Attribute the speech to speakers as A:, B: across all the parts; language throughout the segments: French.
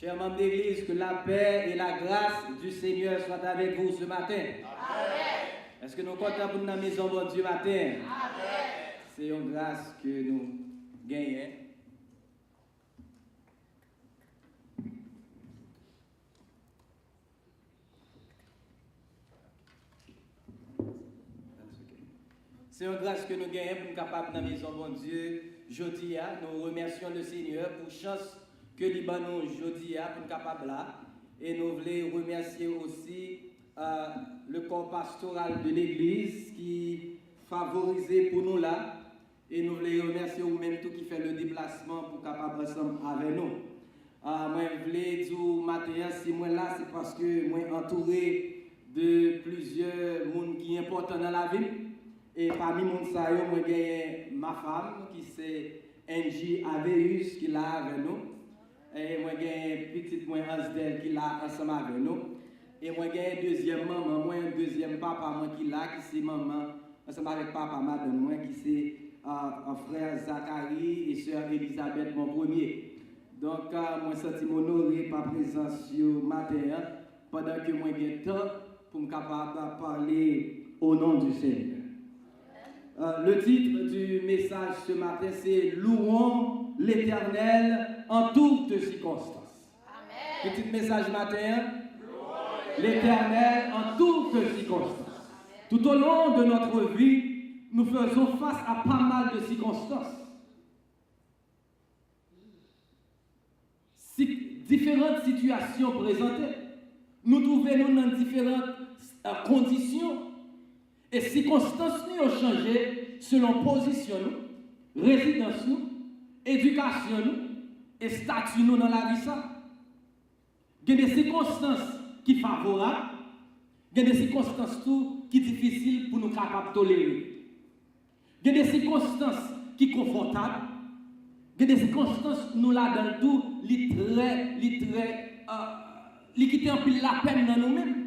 A: Chers membres d'église, que la paix et la grâce du Seigneur soient avec vous ce matin. Amen. Est-ce que nous comptons pour la maison de Dieu matin? Amen. C'est une grâce que nous gagnons. C'est une grâce que nous gagnons pour nous capables dans la maison de Dieu. Jeudi, nous remercions le Seigneur pour chance que Libanon jeudi pour nous capables là. Et nous voulons remercier aussi le corps pastoral de l'église qui favorisait pour nous là. Et nous voulons remercier vous-même tout qui fait le déplacement pour capable ensemble avec nous. Moi, je voulais dire matin, si moi là, c'est parce que moi entouré de plusieurs monde qui sont importants dans la vie. Et parmi les gens, moi j'ai ma femme qui c'est Angie Aveus qui est là avec nous. Et moi j'ai petite moi Asdel qui est là ensemble avec nous. Et moi j'ai deuxième maman, moi un deuxième papa moi qui est là, qui c'est maman ensemble avec papa madame moi qui c'est un frère Zachary et sœur Elisabeth mon premier. Donc moi senti honoré par présence ce matin pendant que moi j'ai temps pour me capable parler au nom du Seigneur. Le titre du message ce matin, c'est « Louons l'Éternel en toutes circonstances ». Petit message matin, « L'Éternel en toutes circonstances ». Tout au long de notre vie, nous faisons face à pas mal de circonstances. Différentes situations présentées. Nous trouvons dans différentes conditions. Et circonstances nous ont changé selon position, résidence, éducation et statut nous dans la vie. Il y a des circonstances qui sont favorables, il y a des circonstances qui sont difficiles pour nous capables de tolérer. Il y a des circonstances qui sont confortables, il y a des circonstances nous là dans tout, qui qui en pile la peine dans nous-mêmes.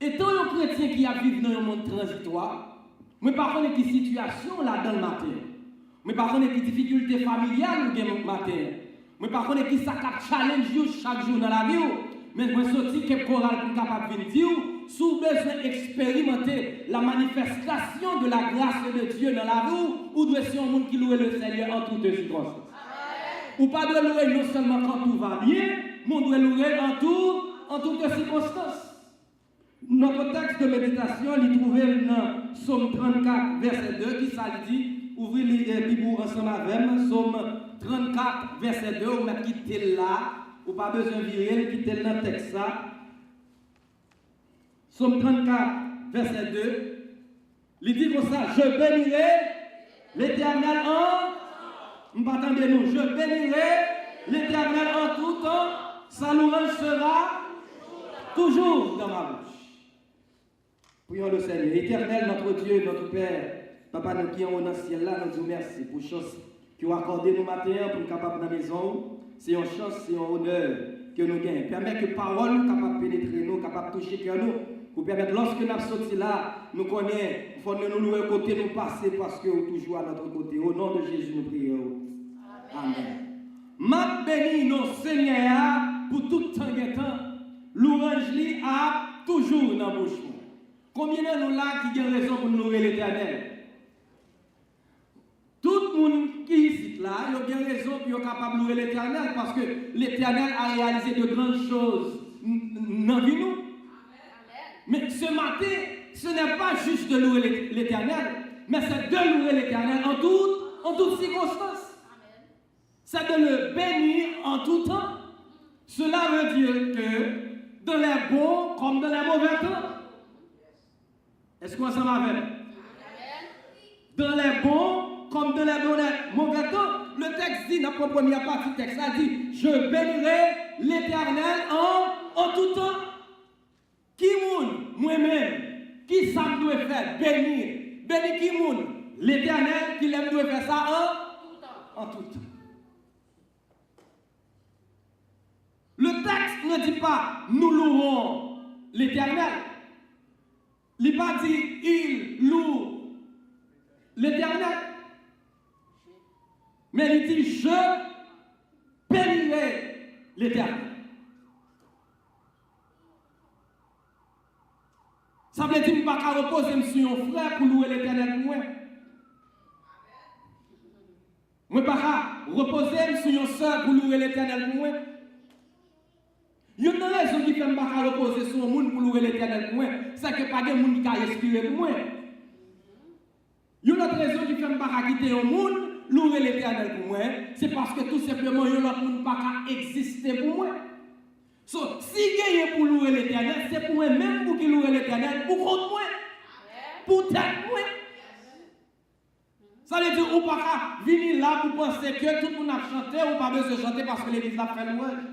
A: Étant un chrétien qui a vécu dans un monde transitoire, mais par contre, quelle situation là dans le matin, mais par contre, quelle difficulté familiale dans le matin, mais par contre, qui ça challenge chaque jour dans la vie, mais moi sorti que choral pour capable venir dire, sous besoin d'expérimenter la manifestation de la grâce de Dieu dans la vie, ou doit être un monde qui loue le Seigneur en toutes circonstances. Ou pas de louer non seulement quand tout va bien, mais on doit louer en toutes circonstances. Notre texte de méditation, il est trouvé dans Psaume 34, verset 2, qui ça dit, ouvrez les Bibles ensemble avec moi, Psaume 34, verset 2, on va quitter là, ou pas besoin de virer, quitter dans le texte ça. Psaume 34, verset 2, il dit comme ça, je bénirai l'Éternel en, m'entendez nous, je bénirai l'Éternel en tout temps, sa louange sera toujours dans ma bouche. Prions le Seigneur. Éternel, notre Dieu, notre Père, Papa, nous qui sommes dans le ciel là, nous disons merci pour la chance que vous accordez nous matin pour nous capables dans la maison. C'est une chance, c'est un honneur que nous gagnons. Permet que parole nous capable de pénétrer nous, capable de toucher cœur nous. Pour permettre, lorsque nous sommes sortis là, nous connaissons, il faut nous louer côté, nous passer parce que vous toujours à notre côté. Au nom de Jésus, nous prions. Amen. Ma béni nos Seigneur pour tout temps et temps. L'orange a toujours dans la bouche. Combien de nous là qui ont raison pour nous louer l'Éternel? Tout le monde qui est ici là, il a bien raison pour être capable de louer l'Éternel parce que l'Éternel a réalisé de grandes choses dans la vie. Mais ce matin, ce n'est pas juste de louer l'Éternel, mais c'est de louer l'Éternel en toutes circonstances. C'est de le bénir en tout temps. Cela veut dire que dans les bons comme dans les mauvais temps. Est-ce qu'on s'en va avec? Dans les bons comme dans les mauvais temps, le texte dit, dans la première partie du texte, ça dit, je bénirai l'Éternel en tout temps. Qui moun, moi-même, qui ça me doit faire? Bénir. Bénir qui moun? L'Éternel qui l'aime doit faire ça en tout temps. Le texte ne dit pas, nous louons l'Éternel. Il n'a pas dit, il loue l'Éternel. Mais il dit, je bénis
B: l'Éternel. Ça veut dire que je ne peux pas reposer sur un frère pour louer l'Éternel pour moi. Je ne peux pas reposer sur une soeur pour louer l'Éternel pour moi. Il y a une raison qui fait que je ne peux pas reposer sur un monde pour louer l'Éternel pour moi. C'est que pas de monde qui a respiré pour moi. Il y a une autre raison qui fait que je ne peux pas quitter un monde, louer l'Éternel pour moi. C'est parce que tout simplement, il y a un autre monde qui ne peut pas exister pour moi. So, si gagne pour louer l'Éternel, c'est pour moi-même pour qui louer l'Éternel, pour contre moi, pour tête moi. Ça veut dire qu'on ne peut pas venir là pour penser que tout le monde a chanté ou pas besoin de chanter parce que l'église a fait louange.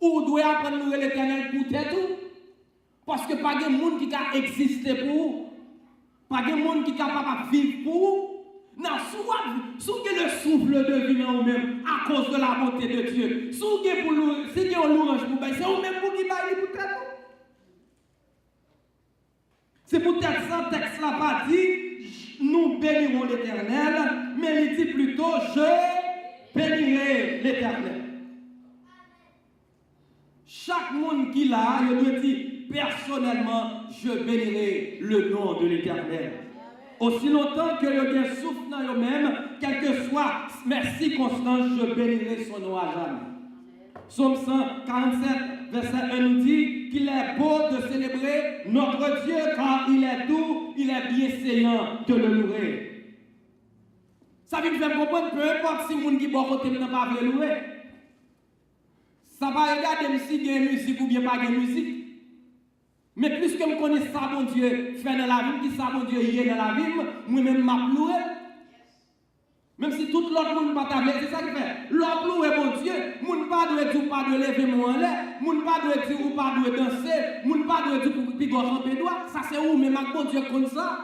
B: Ou doit apprendre à louer l'Éternel pour tête tout. Parce que pas de monde qui a existé pour vous. Pas de monde qui est capable de vivre pour vous. Non, soit le souffle de vie en vous-même à cause de la bonté de Dieu. Si vous avez un louange pour vous, c'est vous-même pour qui baille pour tête. C'est peut-être ça, le texte là pas dit, nous bénirons l'Éternel, mais il dit plutôt, je bénirai l'Éternel. Chaque monde qui l'a, il doit dire, personnellement, je bénirai le nom de l'Éternel. Aussi longtemps que le bien souffle dans eux-mêmes, quelle que soit mes circonstances, je bénirai son nom à jamais. Psaume 147, verset 1 nous dit qu'il est beau de célébrer notre Dieu car il est doux, il est bienséant de le louer. Ça veut faire comprendre, peu importe si mon qui bon côté n'a pas le louer. Ça va regarder si il y a musique ou bien pas de musique. Mais plus que je connais ça, mon Dieu, fait dans la vie, qui ça, mon Dieu, y est dans la vie, moi-même, m'a loué. Même si tout l'autre monde pas tablé, c'est ça qui fait. L'autre loué, mon Dieu, moun pas doit dire ou pas doit lever mon l'air, moun pas doit dire ou pas doit danser, moun pas doit dire pour pigo ramper droit. Ça c'est où, mais mon Dieu, comme ça.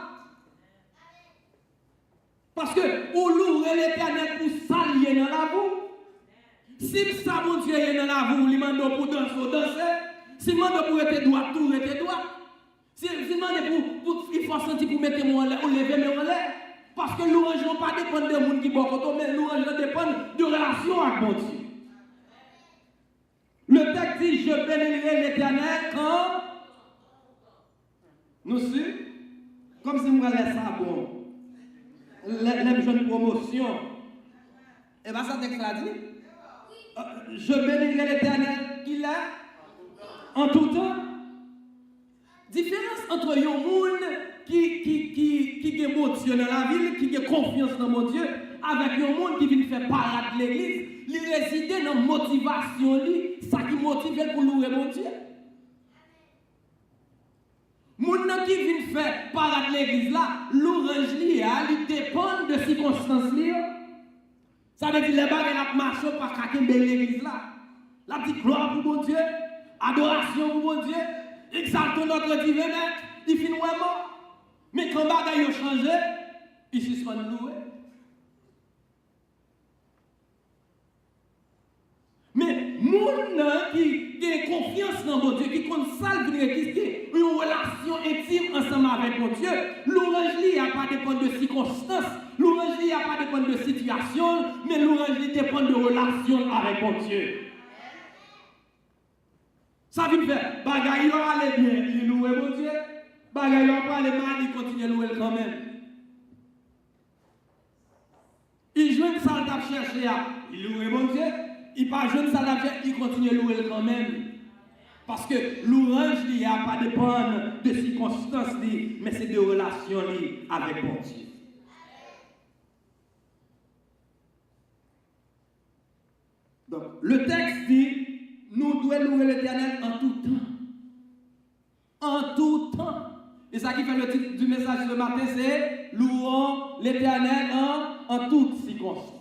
B: Parce que, ou louer l'Éternel pour s'allier dans la boue. Si ça, mon Dieu, est dans la boue, il m'a demandé pour danser. Si je demande pour être droit, tout être droit. Si je demande pour il faut sentir pour mettre mon l'air, ou lever mon l'air. Parce que l'ouange ne pas dépendre de monde qui bon côté, mais l'ouange dépend de relation avec mon Dieu. Le texte dit, je bénirai l'Éternel quand nous sommes, comme si nous allons ça bon, les jeunes promotions. Et bien ça texte là dit, je bénirai l'Éternel qu'il est en tout temps. Différence entre un monde qui a mon Dieu dans la ville, qui a confiance dans mon Dieu, avec un monde qui vient faire parade de l'église, il réside dans la motivation, ça qui motive pour louer mon Dieu. Moun qui vient faire parade de l'église là, l'orange il dépend de circonstances là. Ça veut dire les bagages qui marchent pas craquer de l'église là. La petite gloire pour mon Dieu, adoration pour mon Dieu, exaltons notre divin maître, il finit vraiment. Mais quand bagaille a changé, il suspend louer. Mais moun qui a confiance dans mon Dieu, qui compte ça, qui a une relation intime ensemble avec mon Dieu, l'orange n'a pas dépendre de circonstances, l'orange n'a pas dépendre de situation, mais l'orange dépend de relation avec mon Dieu. Ça veut faire, bagaille va aller bien, il loue mon Dieu. Bagaille va pas aller mal, il continue à louer quand même. Il joue une salle d'ap chercher, il loue mon Dieu. Il pas joue une salle d'ap chercher, il continue à louer quand même. Parce que l'orange il n'y a pas dépendre de circonstances, mais c'est de relations avec mon Dieu. Donc, le texte dit, nous devons louer l'Éternel en tout temps. En tout temps. Et ça qui fait le titre du message ce matin, c'est louons l'Éternel en toutes circonstances.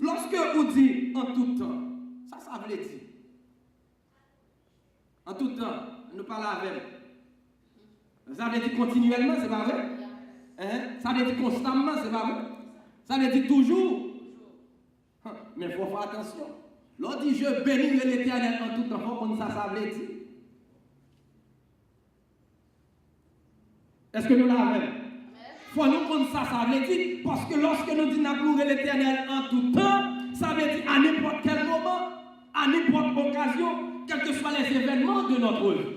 B: Lorsque vous dites en tout temps, ça veut dire. En tout temps, nous parlons avec. Ça veut dire continuellement, c'est pas vrai? Hein? Ça veut dire constamment, c'est pas vrai? Ça veut dire toujours. Mais il faut faire attention. Lorsque dit je bénis l'Éternel en tout temps, il faut qu'on ça veut dire. Est-ce que nous l'avons? Il faut nous prendre ça veut dire. Parce que lorsque nous disons louer l'Éternel en tout temps, ça veut dire c'est à n'importe quel moment, à n'importe quelle occasion, quels que soient les événements de notre vie.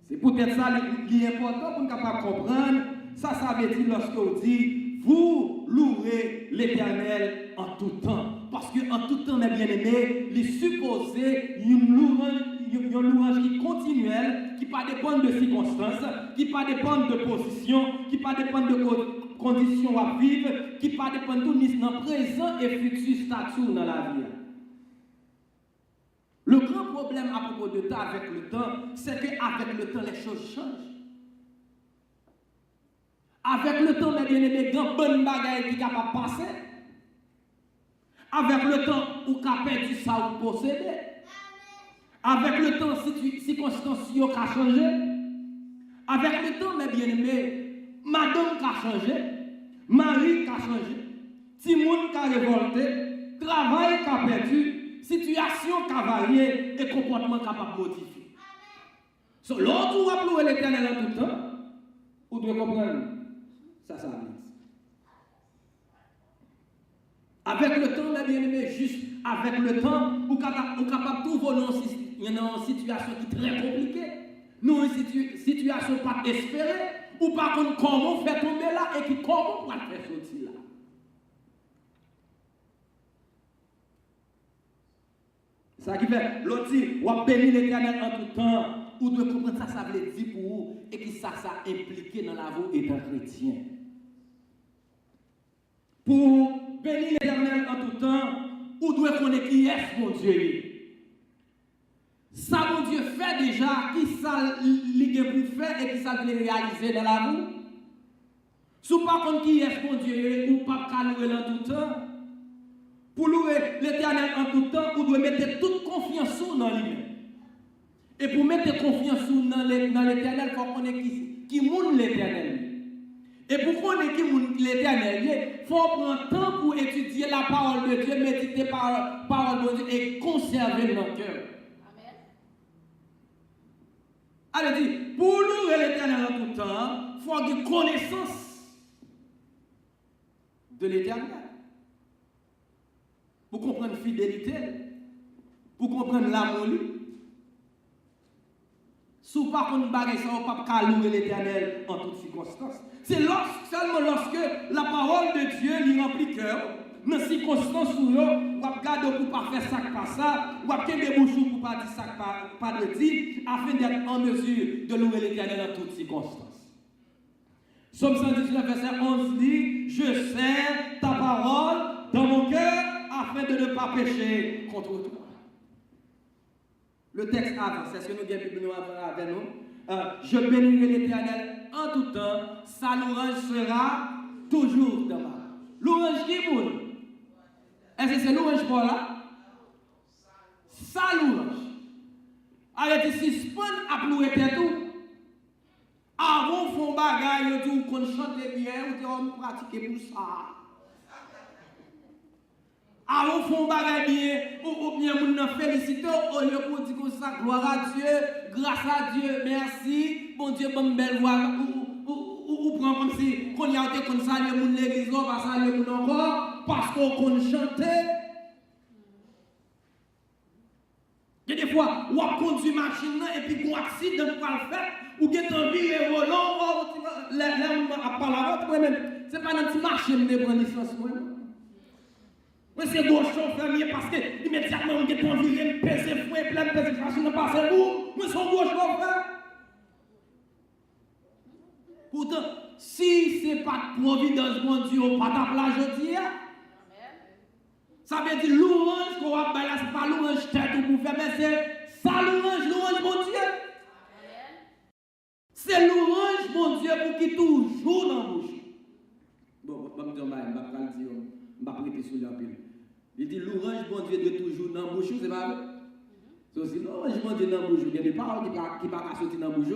B: C'est peut-être ça qui est important pour nous capables de comprendre. Ça veut dire lorsque on dit, vous louerez l'Éternel en tout temps. Parce qu'en tout temps, mes bien-aimés, il est supposé une louange qui est continuelle, qui ne pas dépendre de circonstances, qui ne pas dépendre de position, qui ne pas dépendre de conditions à vivre, qui ne pas dépendre de tout dans présent et futur statut dans la vie. Le grand problème à propos de ça avec le temps, c'est qu'avec le temps, les choses changent. Avec le temps, mes bien-aimés, il y a une bonne bagaille qui est capable de passer. Avec le temps, vous avez perdu ça ou possédé. Avec le temps, circonstances ont changé. Avec le temps, mes bien-aimés, madame a changé, mari a changé, Timoun a révolté, travail a perdu, situation a varié et comportement capable de modifier. So, l'autre, vous rappelez l'Éternel en tout temps, vous devez comprendre. Ça veut dire. Avec le temps, mes bien-aimés, juste avec le temps, vous êtes capable de trouver une situation qui est très compliquée. Nous, une situation pas espérée, ou par contre, comment faire tomber là et comment on va faire sortir là. Ça qui fait, l'autre dit, on va bénir l'Éternel en tout temps, ou devez comprendre ça veut dire pour vous, et que ça impliqué dans la vie étant chrétien. Pour bénir l'Éternel en tout temps, ou doit connaître qui est mon Dieu. Ça, mon Dieu fait déjà, qui ça l'idée pour faire et qui ça veut réaliser dans la vie. Si vous ne connaissez qui est mon Dieu, ou pas louer en tout temps, pour louer l'Éternel en tout temps, vous devez mettre toute confiance dans lui-même. Et pour mettre confiance dans l'Éternel, il faut connaître qui monte l'Éternel. Et pour connaître qui l'Éternel, il faut prendre temps pour étudier la parole de Dieu, méditer la parole de Dieu et conserver notre cœur. Amen. Allez, pour louer l'Éternel en tout temps, il faut avoir connaissance de l'Éternel. Pour comprendre la fidélité, pour comprendre l'amour. Si vous ne pouvez pas faire louer l'Éternel en toutes circonstances. C'est seulement lorsque la parole de Dieu lui remplit le cœur, dans les circonstances où vous regardez pour ne pas faire ça que pas ça, vous avez des bouchons pour ne pas dire ça que pas de dire, afin d'être en mesure de louer l'Éternel en toutes circonstances. Somme 119, verset 11 dit, je sers ta parole dans mon cœur afin de ne pas pécher contre toi. Le texte avance, c'est ce que nous avons avec nous. Je bénirai l'Éternel en tout temps, sa louange sera toujours dans ma bouche. Louange qui est bonne? Est-ce que c'est louange pour là? Sa louange. Alors, si spawn a loué tout, avant de faire bagaille, on dit qu'on chante bien, on pratique pour ça. Avant font bagay bien, ou bien moun félicite, au lieu pour dire comme ça, gloire à Dieu, grâce à Dieu, merci, bon Dieu, bonne belle voix, ou prend comme si, qu'on y a été qu'on salue moun l'église, on va saluer moun encore, parce qu'on chante. Il y a des fois, ou a conduit machine, et puis qu'on accident pour le faire, ou qu'il y a un viré volant, l'homme a pas la route, moi-même, c'est pas dans une machine de prendre licence, moi-même. Moi, c'est gros chauffeur, parce que immédiatement, on est envie de peser fouet, plein de peser facile, on passe où? Moi, c'est un gros chauffeur. Pourtant, si ce n'est pas de providence, mon Dieu, on pas ta plage aujourd'hui, ça veut dire louange qu'on va faire là, ce n'est pas louange tête ou pour faire, mais c'est ça louange, mon Dieu. C'est louange, mon Dieu, pour qu'il toujours dans la bouche. Bon, je vais dire, je vais prêter sur la pile. Il dit l'orange, bon Dieu, de toujours dans la bouche, c'est pas vrai? C'est aussi l'orange, bon Dieu, dans la bouche. Il y a des paroles qui ne peuvent pas sortir dans la bouche.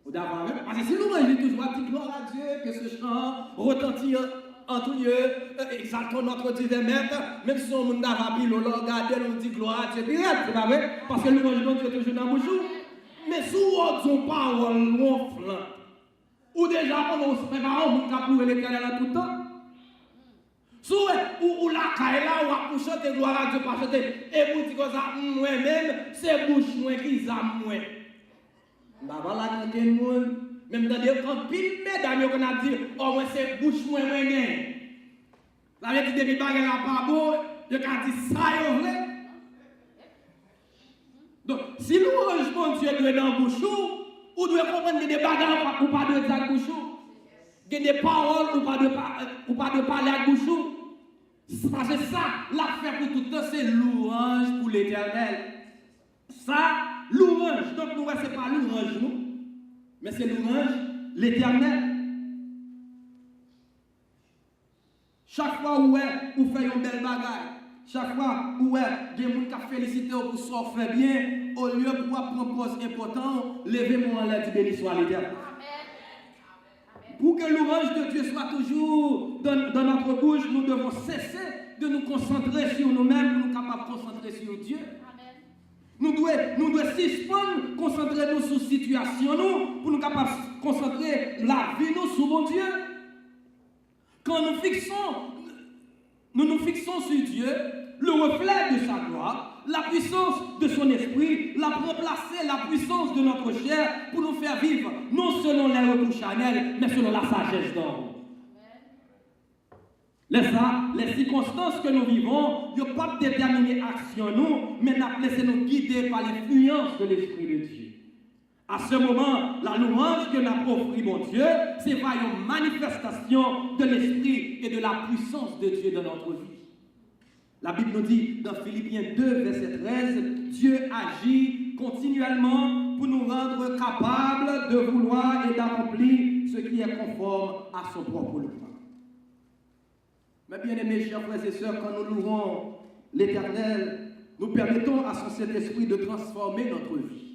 B: Vous d'accord avec? Parce que si l'orange dit toujours, dit gloire à Dieu, que ce chant retentit en tout lieu, exaltons notre divin maître, même si on n'a pas pile, on regarde, on dit gloire à Dieu, c'est pas vrai? Parce que l'orange, bon Dieu, est toujours dans la bouche. Mais si on n'a pas on flanc, ou déjà, on se prépare, on peut louer l'Éternel à tout temps. Ou la caille là, ou à chanter gloire à Dieu, pas chanter, et vous dites comme ça, moi-même, c'est bouche moi qui zame moi. Bah voilà, quand il monde, même dans des quand pile mesdames, on a dit, oh, moi c'est bouche moi, moi, gain. La vie dit, depuis baguette là, pas beau, il a dit ça, il vrai. Donc, si louange, mon Dieu, doit dans la bouche, ou doit comprendre que des bagages ou pas de dire à la bouche, que des paroles ou pas de parler à la bouche. Parce que ça, l'affaire pour tout le temps, c'est louange pour l'Éternel. Ça, louange. Donc, nous, ce n'est pas louange, nous, mais c'est louange l'Éternel. Chaque fois où vous faites une belle bagaille, chaque fois où des gens qui félicitent pour ce qu'on fait bien, au lieu de prendre pause important, levez-moi en l'air du béni soit l'Éternel. Pour que l'ouange de Dieu soit toujours dans notre bouche, nous devons cesser de nous concentrer sur nous-mêmes pour nous capables de concentrer sur Dieu. Nous devons suspendre, concentrer-nous sur la situation, pour nous capables de concentrer la vie nous sur mon Dieu. Quand nous nous fixons sur Dieu, le reflet de sa gloire, la puissance de son esprit, la remplacer la puissance de notre chair pour nous faire vivre, non selon les retours charnels, mais selon la sagesse d'en haut. Les circonstances que nous vivons, ne sont pas déterminer l'action nous, mais nous guider par l'influence de l'Esprit de Dieu. À ce moment, la louange que nous avons offert, mon Dieu, c'est une manifestation de l'Esprit et de la puissance de Dieu dans notre vie. La Bible nous dit dans Philippiens 2, verset 13, Dieu agit continuellement pour nous rendre capables de vouloir et d'accomplir ce qui est conforme à son propre plan. Mes bien-aimés, chers frères et sœurs, quand nous louons l'Éternel, nous permettons à son Saint-Esprit de transformer notre vie.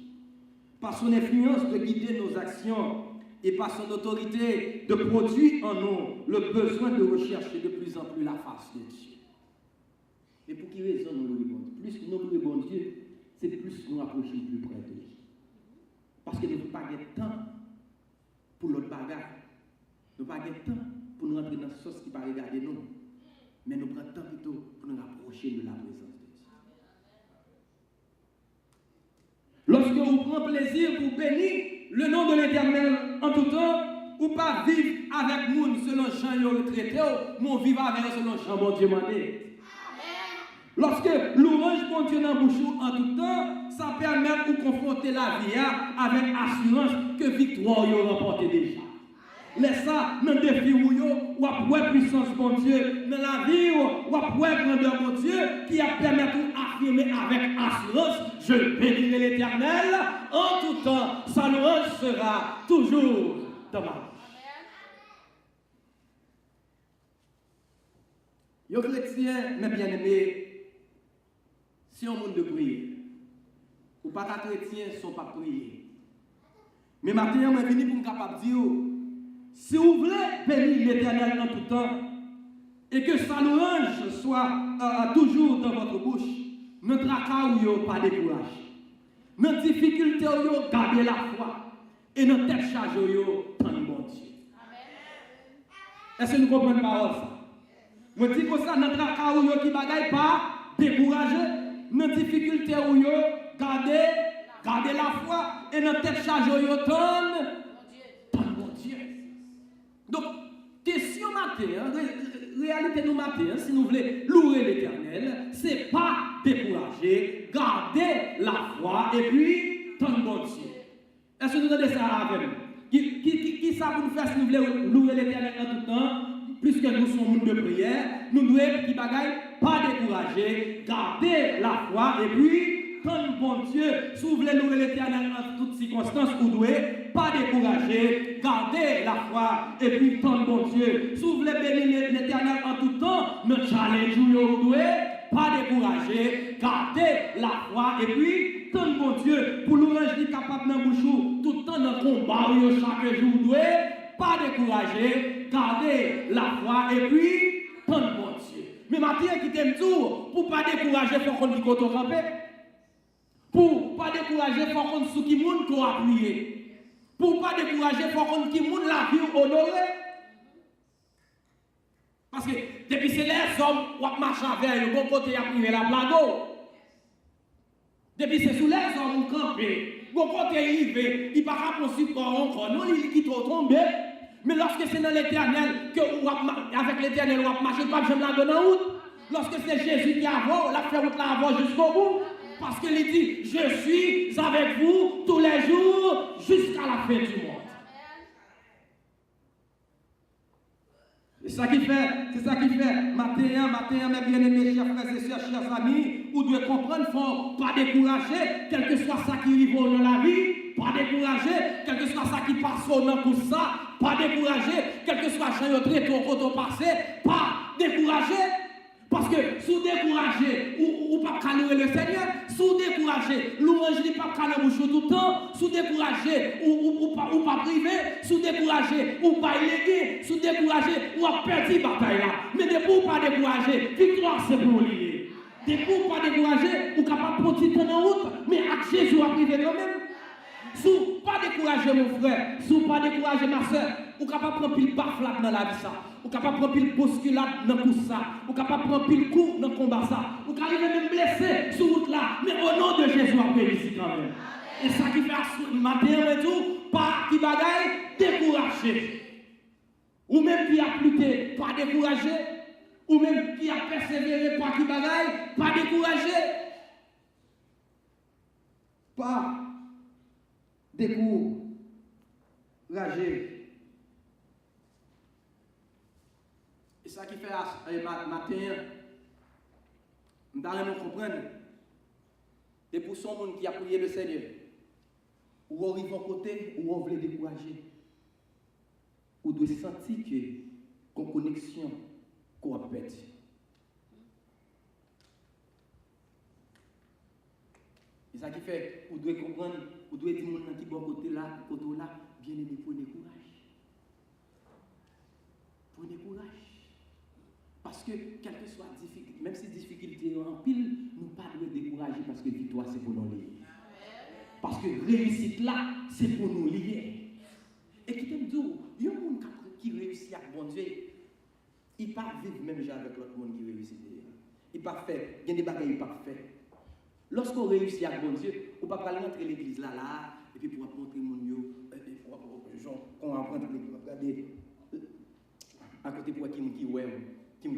B: Par son influence de guider nos actions et par son autorité de produire en nous le besoin de rechercher de plus en plus la face de Dieu. Et pour qui raison nous louons? Plus nous louons bon Dieu, c'est plus nous approcher plus près de lui. Parce que nous n'avons pas de temps pour l'autre bagarre. Nous n'avons pas de temps pour nous rentrer dans la sauce qui va regarder nous. Mais nous prenons temps plutôt pour nous rapprocher de la présence de Dieu. Lorsque vous prenez plaisir pour bénir le nom de l'Éternel en tout temps, ou pas vivre avec nous selon Jean et retraité, mais vivre avec selon Jean, mon Dieu m'a dit. Lorsque l'ouange mon Dieu dans la bouche en tout temps, ça permet de confronter la vie avec assurance que victoire est remportée déjà. Laissez ça dans le défi où après puissance mon Dieu, dans la vie où après grandeur mon Dieu, qui a permis d'affirmer avec assurance, je bénirai l'Éternel en tout temps, sa louange sera toujours dans ma bouche. Les chrétiens, mes bien-aimés, si on monde de prier, ou pas qu'un chrétien ne sont pas prier. Mais maintenant, je suis venu pour me capable de dire, si vous voulez bénir l'Éternel en tout temps, et que sa louange soit toujours dans votre bouche, notre tracas pas découragé. Notre difficulté, gardez la foi. Et notre tête chargée, tant bon Dieu. Est-ce que nous comprenons pas ça? Je dis que ça, notre tracas qui ne bagaille pas découragé. Notre difficulté, gardez la foi. Et notre tête chargée, tant bon Dieu. Donc, question matin, réalité nous matin, si nous voulons louer l'Éternel, ce n'est pas décourager, garder la foi et puis tant bon Dieu. Est-ce que nous avons ça avec nous? Qui ça pour nous faire si nous voulons louer l'Éternel en tout temps, puisque nous sommes monde de prière, nous devons qui bagaille pas décourager, garder la foi et puis tant bon Dieu, si vous voulez louer l'Éternel en toutes circonstances, vous devez pas décourager, garder la foi et puis tant bon Dieu. Si vous voulez bénir l'Éternel en tout temps, notre challenge, vous devez pas décourager, garder la foi et puis tant bon Dieu. Pour l'ouange capable dans bouchou, tout le temps dans le combat, chaque jour, vous devez pas décourager, garder la foi et puis tant bon Dieu. Mais maintenant qui t'aime tout, pour pas décourager, il faut qu'on dit qu'on te pour ne pas décourager, il faut qu'on sous qui moun qu'on appuyer. Pour ne pas décourager, il faut qu'on qui moun la vie honorée. Parce que depuis c'est les hommes qui marchent avec eux, bon côté à priver la blague. Depuis c'est sous les hommes qui campent, bon côté il va, il ne va pas poursuivre encore, non, il quitte tomber. Mais lorsque c'est dans l'éternel, que avec l'éternel, on va marcher, pas que je me la donne en route. Lorsque c'est Jésus qui a avant, la fait route là avant jusqu'au bout. Parce qu'il dit, je suis avec vous tous les jours jusqu'à la fin du monde. C'est ça qui fait, matin, mes bien-aimés, chers frères et sœurs, chers amis, vous devez comprendre, faut pas décourager, quel que soit ça qui arrive dans la vie, pas décourager, quel que soit ça qui passe au nom pour ça, pas décourager, quel que soit ça qui est au passé, pas décourager. Parce que sous découragé, ou pas calmer le Seigneur, sous découragé, louange n'est pas calmer bouche tout le temps, sous découragé, ou pas privé, sous découragé, ou pas illégué, sous découragé, ou à perdre la bataille là. Mais depuis ou pas découragé, victoire c'est pour lier. Depuis ou pas découragé, ou capable de prendre petit temps en route, mais avec Jésus à privé quand même. Sous pas découragé mon frère, sous pas découragé ma soeur, ou capable de prendre pile baflade dans la vie ça. Ou capable de prendre pile bousculade dans le ça. Ou capable de prendre pile coup dans le combat ça. Ou capable de même blessé sur route là. Mais au nom de Jésus, on peut ici quand même. Et ça qui fait matin et tout, pas qui bagaille, découragé. Ou même qui a plutté, pas découragé. Ou même qui a persévéré, pas qui bagaille, pas découragé. Pas découragé. Et ça qui fait matin, nous allons comprendre, c'est pour son monde qui a prié le Seigneur, ou on arrive à côté, ou on veut décourager, ou doit sentir que qu'on connexion qu'on a perdu. C'est ça qui fait, vous devez comprendre, vous devez dire mon qui est bon côté là, bien aimé, prenez courage. Prenez courage. Parce que, quelle que soit la difficulté, même si la difficulté est en pile, nous ne pas nous décourager parce que victoire c'est pour nous lier. Parce que réussite là, c'est pour nous lier. Et qui t'aime dire, il y a un monde qui réussit avec bon Dieu, il ne peut pas vivre même avec l'autre monde qui réussit. Il ne peut pas faire, il y a des bagages qu'il ne peut pas faire. Lorsqu'on réussit avec bon Dieu, on ne peut pas rentrer l'église là, et puis pour montrer mon Dieu, genre, on va prendre regarder à côté pour qui ouais. Qui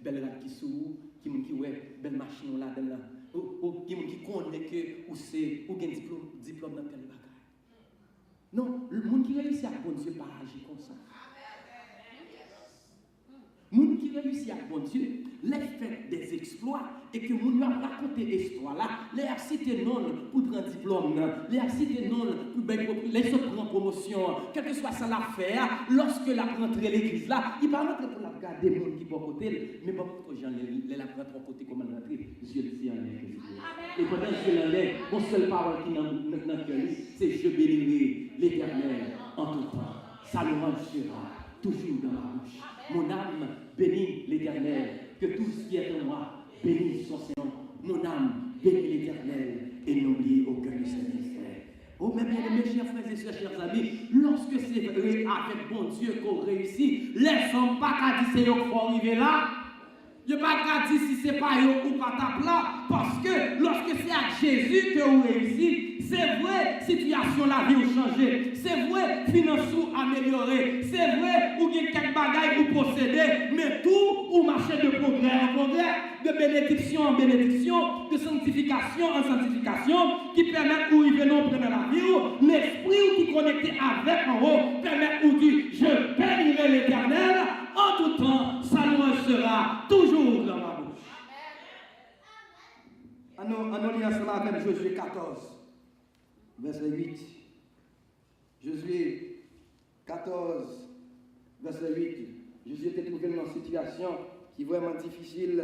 B: belle rat qui sous, qui belle machine là dedans, ou qui connaît que ou c'est ou gain diplôme dans tel bagage. Non, le monde qui réussit à bon Dieu pas agir comme ça. Le monde qui réussit à bon Dieu, les fait des exploits et que moun a raconté l'histoire là, les a cité non pour prendre diplôme, les a cité non pour les se prendre promotion, quel que soit ça l'affaire, lorsque la rentrer l'église là, il va rentrer pour la regarder les gens qui vont côté, mais pas pour gens les la prendre de côté comment rentrer, Dieu le dit en l'air. Et pendant que Dieu en l'air, mon seule parole qui dans le cœur, c'est je bénirai l'Éternel en tout temps. Sa louange sera toujours dans ma bouche. Mon âme bénit l'Éternel, que tout ce qui est en moi bénisse son Seigneur. Mon âme bénit l'Éternel et n'oubliez aucun de ses mystères. Oh, mes bien-aimés, chers frères et sœurs, chers amis, lorsque c'est vrai avec bon Dieu qu'on réussit, laissons pas qu'à dire c'est eux qu'il faut arriver là. Je ne vais pas dire si ce n'est pas eux ou pas ta plat, parce que lorsque c'est à Jésus que vous réussissez, c'est vrai, situation la vie a changé. C'est vrai, finances ou amélioré. C'est vrai, ou il y a quelques bagailles ou posséder, mais tout ou marcher de progrès en progrès, de bénédiction en bénédiction, de sanctification en sanctification, qui permettent où ils viennent prendre la vie, l'esprit qui est connecté avec en haut, permet où dit, je bénirai l'Éternel, en tout temps, sa louange sera toujours dans ma bouche. Allons lire ensemble avec Josué 14. Verset 8. Josué 14, verset 8. Josué était trouvé dans une situation qui est vraiment difficile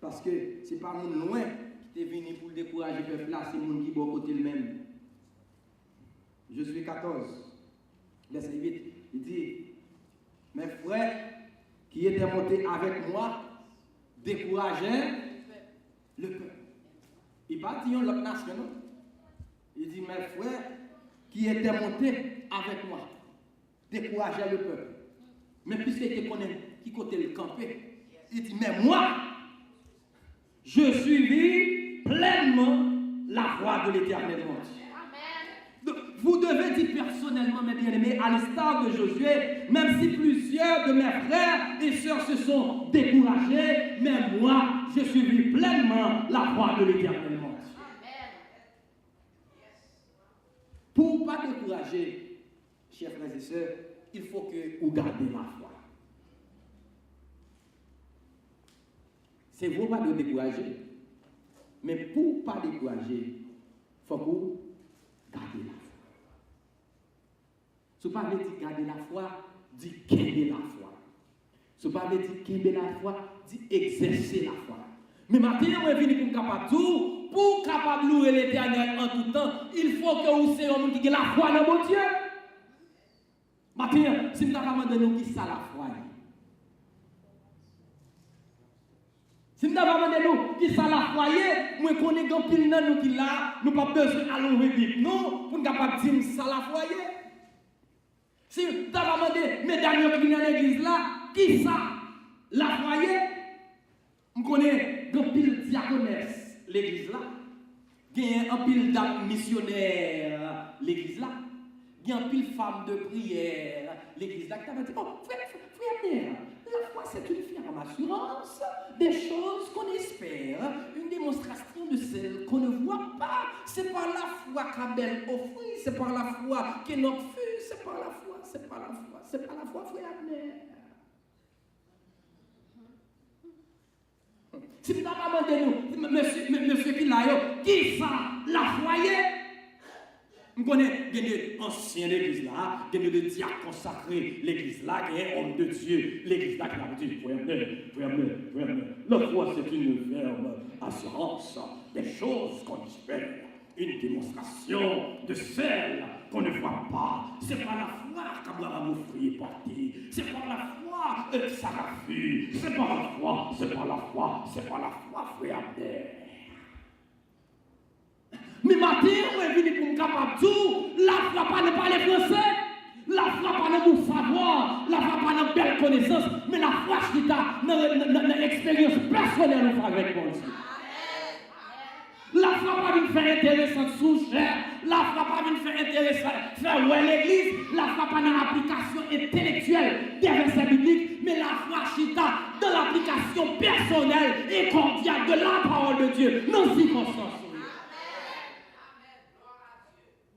B: parce que ce n'est pas mon loin qui est venu pour le décourager le peuple là, c'est mon qui est au côté lui-même. Josué 14, verset 8. Il dit, mes frères qui étaient montés avec moi décourageaient le peuple. Il va dire l'autre nation, non? Il dit, mes frères qui étaient montés avec moi, décourageaient le peuple. Mais puisqu'il connaît qui côté le camper. Il dit, mais moi, je suivis pleinement la voie de l'Éternel mon Dieu. Donc, vous devez dire personnellement, mes bien-aimés, à l'instar de Josué, même si plusieurs de mes frères et sœurs se sont découragés, mais moi, je suivis pleinement la voie de l'Éternel mon Dieu. Pour ne pas décourager, chers frères et sœurs, il faut que vous gardez la foi. C'est vous pas de décourager. Mais pour ne pas décourager, il faut que vous gardez la foi. Ce n'est pas dire garder la foi, dit qu'aimer la foi. Ce n'est pas dire qu'aimer la foi, dit exercer la foi. Mais maintenant, on est venu pour capable tout, pour capable louer l'Éternel en tout temps, il faut que vous soyez un monde qui a la foi dans mon Dieu. Maintenant, si nous avons demandé qui ça la foi. Si nous avons demandé qui ça la foi, moi connais grand pile dans nous qui là, nous pas besoin d'aller au Bible non pour nous capable dire ça la foi. Si nous avons demandé mesdames qui dans l'église là, qui ça la foi. On connaît grand pile diaconesse l'église là. Il y a un pile d'âmes missionnaires l'église là. Il y a un pile femme de prière l'église là qui t'a dit oh frère, la foi c'est une ferme assurance des choses qu'on espère, une démonstration de celles qu'on ne voit pas. C'est par la foi qu'Abel offrit, c'est par la foi qu'Enoch fut, c'est par la foi, c'est par la foi, c'est par la foi frère Abner. Si vous avez demandé nous, monsieur qui l'a qui ça la foyer? Vous connaissez des anciens l'église là, des diacres consacrés l'église là, des hommes de Dieu, l'église là qui a dit, frère, la foi c'est une ferme assurance des choses qu'on espère, une démonstration de celles qu'on ne voit pas. C'est par la foi qu'Abraham offrit et porté, c'est par la foi que Sarah fut, c'est par la foi, c'est par la foi, c'est par la foi, frère Abner. Mais matin, on est venu pour me capable tout. La foi pas de parler français. La foi pas de nous savoir. La foi pas de belle connaissance. Mais la foi qui t'a dans l'expérience personnelle avec mon Dieu. La foi pas de faire intéressant sous cher. La foi pas de faire intéressant faire ouais l'église. La foi pas dans l'application intellectuelle des versets bibliques. Mais la foi qui t'a dans l'application personnelle et cordiale de la parole de Dieu. Dans circonstances.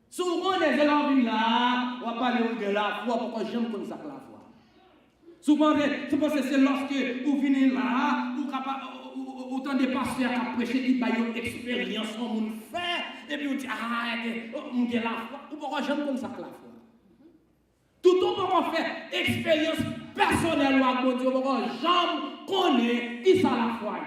B: Souvent, les élèves là, on va parler de la foi, pourquoi j'aime comme ça que la foi. Souvent, c'est lorsque vous venez là, vous autant de pasteurs qui prêchent, qui ont une expérience, on fait, et puis on dit, ah, on a la foi. Pourquoi j'aime comme ça que la foi. Tout le monde peut faire expérience personnelle avec mon Dieu, pourquoi j'aime connaître qui ça la foi.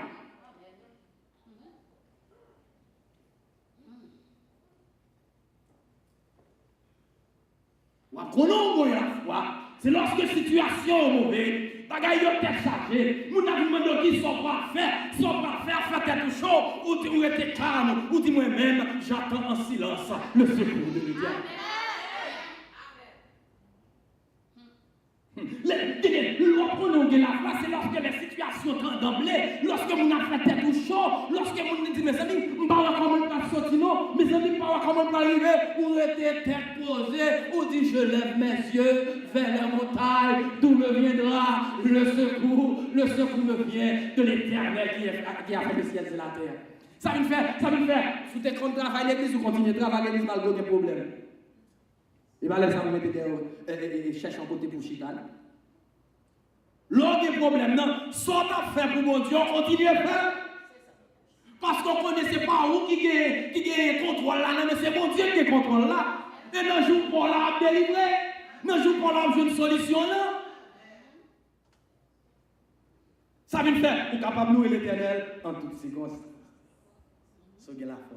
B: Quand on voit la foi, c'est lorsque la situation est mauvaise, bagaille est chargée, nous avons demandé qui sont pas faire tête chaud, ou être calme, ou dit moi-même, j'attends en silence le secours de Dieu. Prenons la foi, c'est lorsque les situations sont d'emblée, lorsque vous avez fait tête chaud, lorsque vous dites, mes amis, je ne sais pas comment pas sortir, non, mes amis, je ne sais pas comment pas arriver, ou rester tête posée, ou dit, je lève mes yeux vers les montagnes, d'où me viendra le secours me vient de l'Éternel qui a fait le ciel et la terre. Ça veut faire, si tu es contre travailler l'église, ou continuer à travailler l'église malgré des problèmes. Et bien là, ça vous mettez chercher un côté pour chicane. L'autre des problèmes, non, soit à faire pour mon Dieu, on continue à faire. Parce qu'on ne connaissait pas où qui a contrôle là, non, mais c'est mon Dieu qui a contrôle là. Et non, je joue pour là à délivrer. Non, je joue pour là à une solution là. Ça veut faire pour capable louer l'Éternel en toutes circonstances. C'est la foi.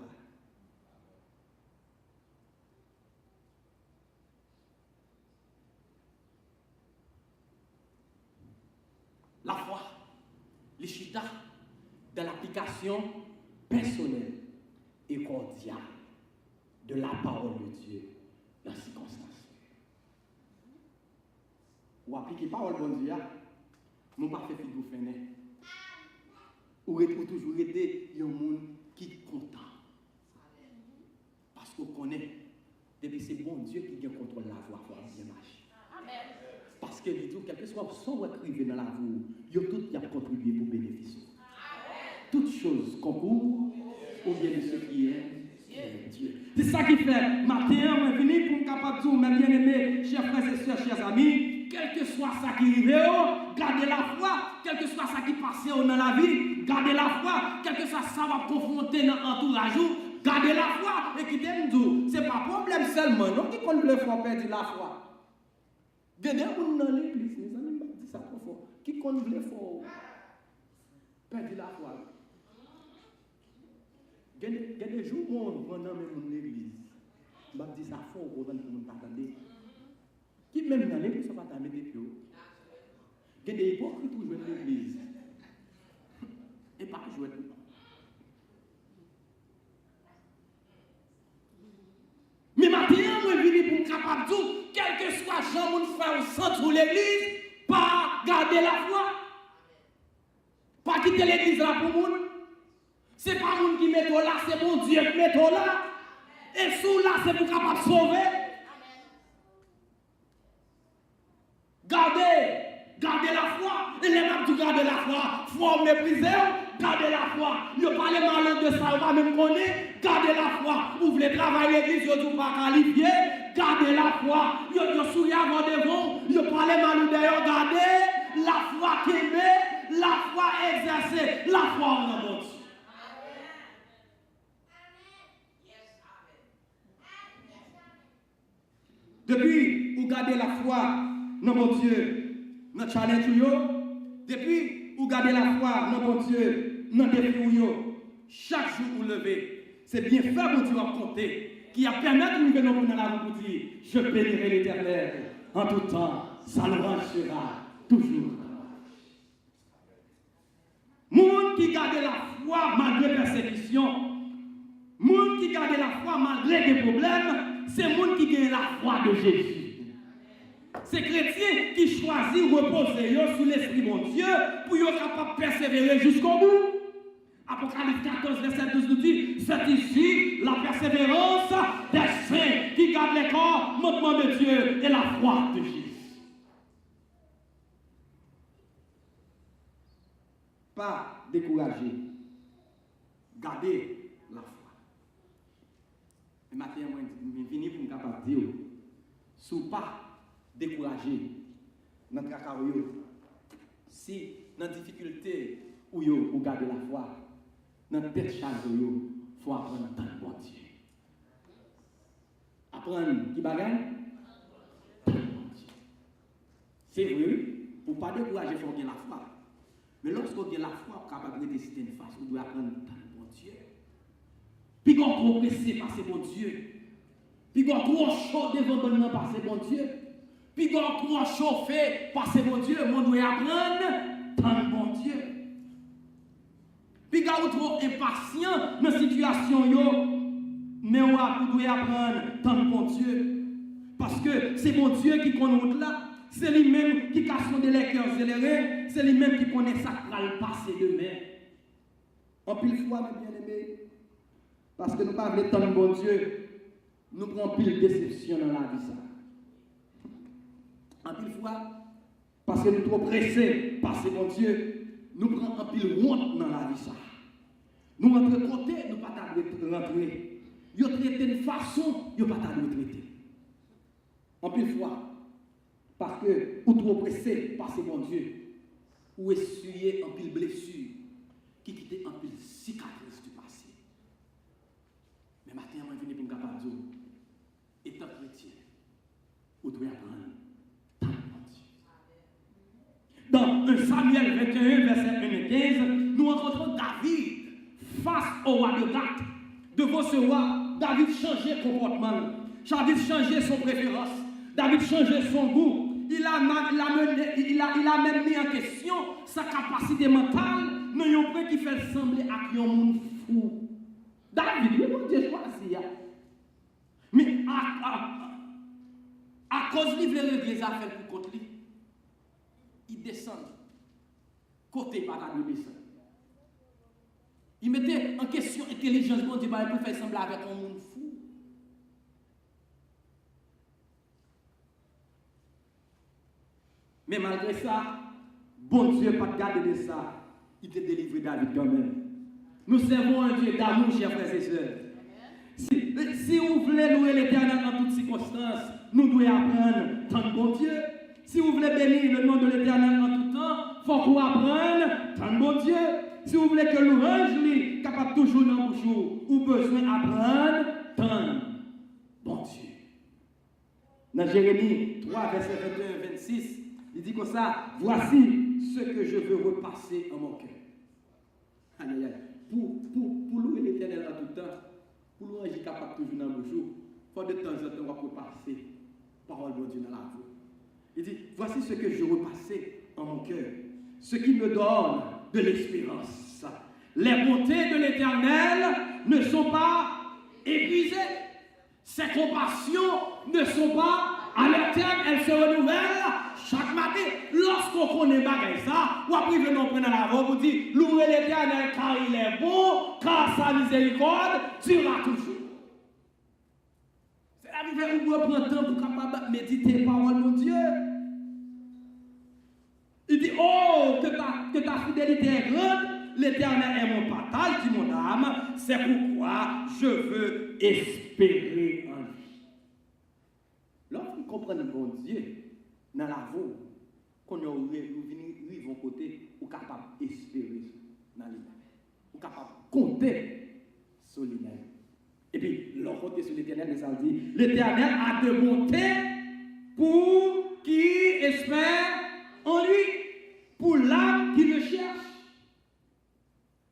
B: La foi, les chita, dans l'application personnelle et cordiale de la parole de Dieu dans les circonstances. Ou appliquer la parole de Dieu, Mon pas fait figure fainé. Ou toujours été un monde qui est content. Parce qu'on connaît, depuis c'est bon Dieu qui contrôle la voie pour bien marcher. Parce que les quel que soit son privé dans la vie, il y a tout qui a contribué pour bénéficier. Toutes choses concourent au bien de ceux qui aiment Dieu. C'est ça qui fait, matin, on est venu pour me capable de dire, mes bien-aimés, chers frères et sœurs, chers amis, quel que soit ça qui arrive, gardez la foi, quel que soit ça qui passe dans la vie, gardez la foi, quel que soit ça va confronter dans l'entourage, gardez la foi. Et qui t'aime dire, ce n'est pas problème seulement, non, qui compte le foi perdre la foi. Il y a des gens dans l'église, mes amis, je dis ça trop fort, qui compte le foi perdre la foi. Il y a des jours où on prend dans l'église, je dis ça fort, on ne peut pas attendre. Qui même dans l'église, ça va t'amener des pieds. Il y a des hypocrites qui jouent dans l'église. Et pas jouer. Mais maintenant, je suis venu pour me capable de dire, quel que soit Jean, mon frère au centre de l'église, pas garder la foi. Pas quitter l'église là pour moun. C'est pas moun qui met là, c'est mon Dieu qui met là. Et sous là, c'est pour capable de sauver. Gardez la foi. Et les gens qui gardent la foi, faut mépriser, gardez la foi. Vous parlez mal de ça, vous pas même connaître, gardez la foi. Vous voulez travailler l'église, vous ne pas qualifié, gardez la foi. Vous souriez avant devant, vous parlez mal d'ailleurs, gardez la foi qu'aimée, la foi exercée, la foi en amour. Depuis, vous gardez la foi dans mon Dieu, dans le challenge, depuis, vous gardez la foi dans mon Dieu, dans le défi, chaque jour vous levez, c'est bien fait mon Dieu à compter, qui a permis de nous venir dans la vie pour dire, je bénirai l'Éternel en tout temps, sa louange sera toujours. Monde qui garde la foi malgré persécution, monde qui garde la foi malgré des problèmes, c'est monde qui gagne la foi de Jésus. C'est chrétiens qui choisissent de reposer sur l'Esprit de Dieu pour être capable de persévérer jusqu'au bout. Apocalypse 14, verset 12 nous dit, c'est ici la persévérance des saints qui gardent les corps, mouvement de Dieu et la foi de Jésus. Pas décourager, gardez la foi. Et maintenant, je finis pour me capable de dire, sous pas décourager dans le si dans la difficulté où vous gardez la foi, dans la tête charge, il faut apprendre dans le bon Dieu. Apprendre qui bagaille? Dans le bon Dieu. C'est vrai, pour ne pas décourager, il faut avoir la foi. Mais lorsque vous avez la foi, vous êtes capable de décider une face, vous devez apprendre dans le bon Dieu. Puis quand vous progressez par ce bon Dieu, puis quand vous chaud devant le bon par ce bon Dieu, puis quand vous chauffez par ce bon Dieu, vous devez apprendre dans le bon Dieu. Puis quand vous trop impatient dans la situation, mais vous devez apprendre dans le bon Dieu. Parce que c'est bon Dieu qui connaît là. C'est lui-même qui casse les cœurs et les reins. C'est lui-même qui connaît ça qui va le passer demain. En pile fois, mes bien-aimés, parce que nous ne parlons pas de bon Dieu, nous prenons pile déception dans la vie. En pile fois, parce que nous sommes trop pressés par ce bon Dieu, nous prenons un pile honte dans la vie. Nous rentrons de côté, nous ne pas rentrer. Nous traitons de façon, nous ne pas traiter. En pile fois, parce que vous trop pressés par ce bon Dieu, ou essuyer un pile blessure qui quitte un pile cicatrice du passé. Mais maintenant, je viens pour me capable de dire, étant chrétien, vous devez apprendre dans le bon Dieu. Dans 1 Samuel 21, verset 1 et 15, nous rencontrons David face au roi de Gath. Devant ce roi, David changeait son comportement, David changeait son préférence, David changeait son goût. Il a même mis en question sa capacité mentale, mais il y a un point qui fait sembler à un monde fou. David, il a Dieu choisi. Mais à cause de les affaires pour contre lui, il descend côté par la descendre. Il mettait en question l'intelligence de Dieu pour faire sembler avec un monde fou. Mais malgré ça, bon Dieu n'a pas gardé de ça. Il t'a délivré David quand même. Nous servons un Dieu d'amour, chers frères et sœurs. Si vous voulez louer l'Éternel en toutes circonstances, nous devons apprendre tant de bon Dieu. Si vous voulez bénir le nom de l'Éternel en tout temps, il faut que vous appreniez tant de bon Dieu. Si vous voulez que l'ouvrage soit capable toujours dans vos jours, vous avez besoin d'apprendre tant de bon Dieu. Dans Jérémie 3, verset 21 et 26, il dit comme ça, voici ce que je veux repasser en mon cœur. Aïe, aïe, aïe. Pour louer l'Éternel en tout temps, pour louer l'ouvrage capable toujours dans vos jours, il faut de temps en temps on va repasser parole de Dieu dans la vie. Il dit, voici ce que je repassais en mon cœur, ce qui me donne de l'espérance. Les bontés de l'Éternel ne sont pas épuisées. Ses compassions ne sont pas à leur terme, elles se renouvellent chaque matin. Lorsqu'on connaît bagay ça, ou après venons prendre la voix, vous dites, louez l'Éternel car il est bon, car sa miséricorde durera toujours. C'est la vie où vous prenez temps pour capable méditer la parole de Dieu. Il dit, oh, que ta fidélité est grande, l'Éternel est mon partage, dit mon âme, c'est pourquoi je veux espérer en lui. Lorsque vous comprenez bon Dieu, dans la voie, quand nous vivons côté, vous êtes capable d'espérer dans lui. Vous êtes capable de compter sur lui-même. Et puis, l'on compte sur l'Éternel, ça dit, l'Éternel a de bonté pour qui espère en lui, pour l'âme qui le cherche.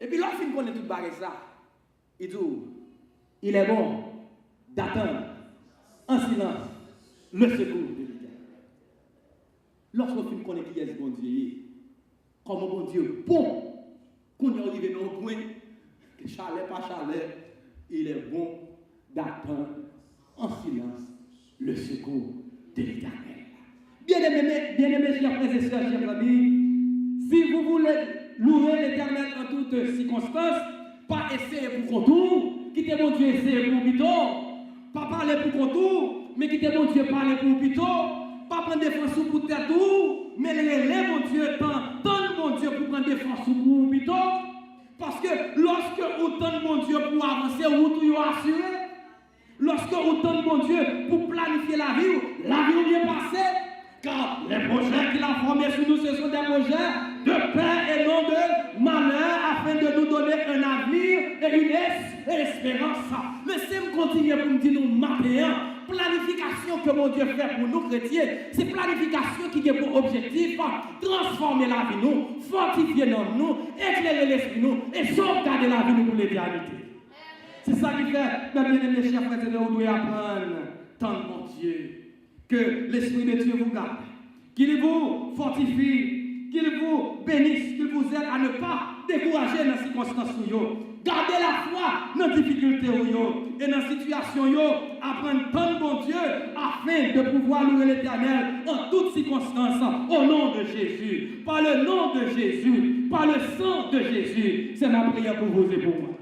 B: Et puis lorsqu'il connaît tout ça, il dit, il est bon d'attendre en silence le secours de l'Éternel. Lorsqu'on connaît qui est ce bon Dieu, comme bon Dieu bon, qu'on est arrivé dans le point, que chalet pas chalet, il est bon d'attendre en silence le secours de l'Éternel. Bien-aimés, chers frères et sœurs, chers amis, si vous voulez louer l'Éternel en toutes circonstances, pas essayer pour contour, quittez mon Dieu essayer pour plutôt, pas parler pour contour, mais quittez mon Dieu parler pour plutôt, pas prendre défense pour tête tout, mais les mon Dieu tant mon Dieu pour prendre défense pour plutôt, parce que lorsque autant mon Dieu pour avancer, vous tout assuré, lorsque autant mon Dieu pour planifier la vie bien passée. Car les projets qu'il a formés sur nous, ce sont des projets de paix et non de malheur, afin de nous donner un avenir et une espérance. Laissez-moi continuer pour me dire nous matin, planification que mon Dieu fait pour nous chrétiens, c'est planification qui a pour objectif transformer la vie nous, fortifier nous, éclairer l'esprit nous et sauvegarder la vie nous pour l'éternité. C'est ça qui fait, mes bien-aimés chers frères et sœurs, nous devons apprendre tant de mon Dieu. Que l'Esprit de Dieu vous garde, qu'il vous fortifie, qu'il vous bénisse, qu'il vous aide à ne pas décourager dans les circonstances. Gardez la foi dans les difficultés et dans les situations. Apprendre tant de bon Dieu afin de pouvoir louer l'Éternel en toutes circonstances au nom de Jésus. Par le nom de Jésus, par le sang de Jésus. C'est ma prière pour vous et pour moi.